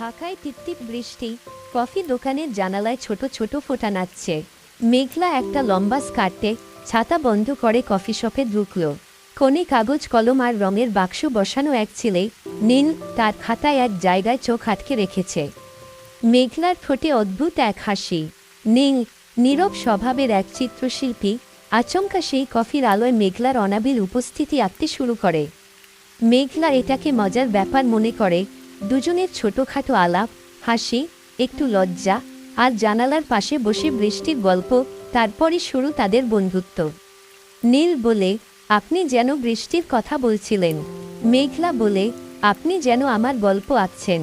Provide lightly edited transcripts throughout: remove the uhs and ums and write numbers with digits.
ঢাকায় টিপটিপ বৃষ্টি, কফি দোকানের জানালায় ছোট ছোট ফোঁটা নাচছে। মেঘলা একটা লম্বা স্কার্টে ছাতা বন্ধ করে কফি শপে ঢুকল। কোণে কাগজ কলম আর রঙের বাক্স বসানো এক ছেলে নীল তার খাতায় এক জায়গায় চোখ আটকে রেখেছে। মেঘলার ঠোঁটে অদ্ভুত এক হাসি। নীল নীরব স্বভাবের এক চিত্রশিল্পী, আচমকা সেই কফির আলোয় মেঘলার অনাবিল উপস্থিতি আঁকতে শুরু করে। মেঘলা এটাকে মজার ব্যাপার মনে করে। দুজনের ছোটখাটো আলাপ, হাসি, একটু লজ্জা আর জানালার পাশে বসে বৃষ্টির গল্প, তারপরই শুরু তাদের বন্ধুত্ব। নীল বলে, আপনি যেন বৃষ্টির কথা বলছিলেন। মেঘলা বলে, আপনি যেন আমার গল্প আঁকছেন।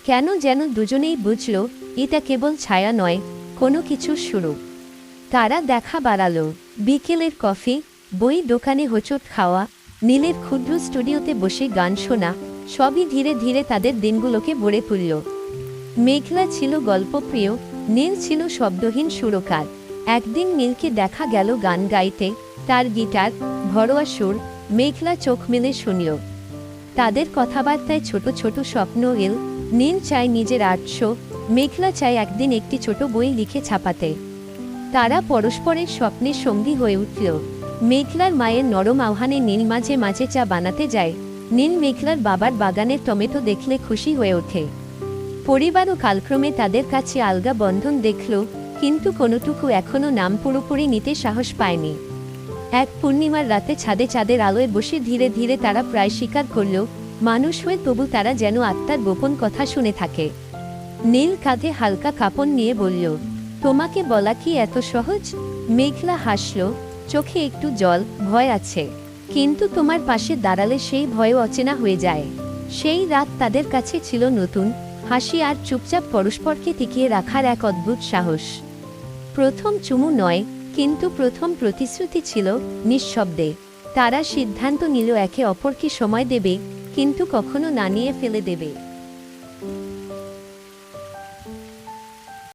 কেন যেন দুজনেই বুঝল এটা কেবল ছায়া নয়, কোনো কিছুর শুরু। তারা দেখা বাড়ালো। বিকেলের কফি, বই দোকানে হোঁচট খাওয়া, নীলের ক্ষুদ্র স্টুডিওতে বসে গান শোনা, সবই ধীরে ধীরে তাদের দিনগুলোকে ভরে তুলল। মেঘলা ছিল গল্পপ্রিয়, নীল ছিল শব্দহীন সুরকার। একদিন নীলকে দেখা গেল গান গাইতে, তার গিটার, ভরোয়া সুর। মেঘলা চোখ মেলে শুনল। তাদের কথাবার্তায় ছোট ছোট স্বপ্ন এল। নীল চায় নিজের আর্ট শো, মেঘলা চায় একদিন একটি ছোট বই লিখে ছাপাতে। তারা পরস্পরের স্বপ্নের সঙ্গী হয়ে উঠল। মেঘলার মায়ের নরম আহ্বানে নীল মাঝে মাঝে চা বানাতে যায়। নীল মেঘলার বাবার বাগানের টমেটো দেখলে খুশি হয়ে ওঠে। পরিবারও কালক্রমে তাদের কাছে আলগা বন্ধন দেখল, কিন্তু কোনোটুকু এখনও নাম পুরোপুরি নিতে সাহস পায়নি। এক পূর্ণিমার রাতে ছাদে চাঁদের আলোয় বসে ধীরে ধীরে তারা প্রায় স্বীকার করল, মানুষ হয়ে তবু তারা যেন আত্মার গোপন কথা শুনে থাকে। নীল কাঁধে হালকা কাপড় নিয়ে বলল, তোমাকে বলা কি এত সহজ? মেঘলা হাসল, চোখে একটু জল। ভয় আছে, কিন্তু তোমার পাশে দাঁড়ালে সেই ভয়ও অচেনা হয়ে যায়। সেই রাত তাদের কাছে ছিল নতুন হাসি আর চুপচাপ পরস্পরকে টিকিয়ে রাখার এক অদ্ভুত সাহস। প্রথম চুমু নয়, কিন্তু প্রথম প্রতিশ্রুতি ছিল নিঃশব্দে। তারা সিদ্ধান্ত নিল একে অপরকে সময় দেবে, কিন্তু কখনো না নিয়ে ফেলে দেবে।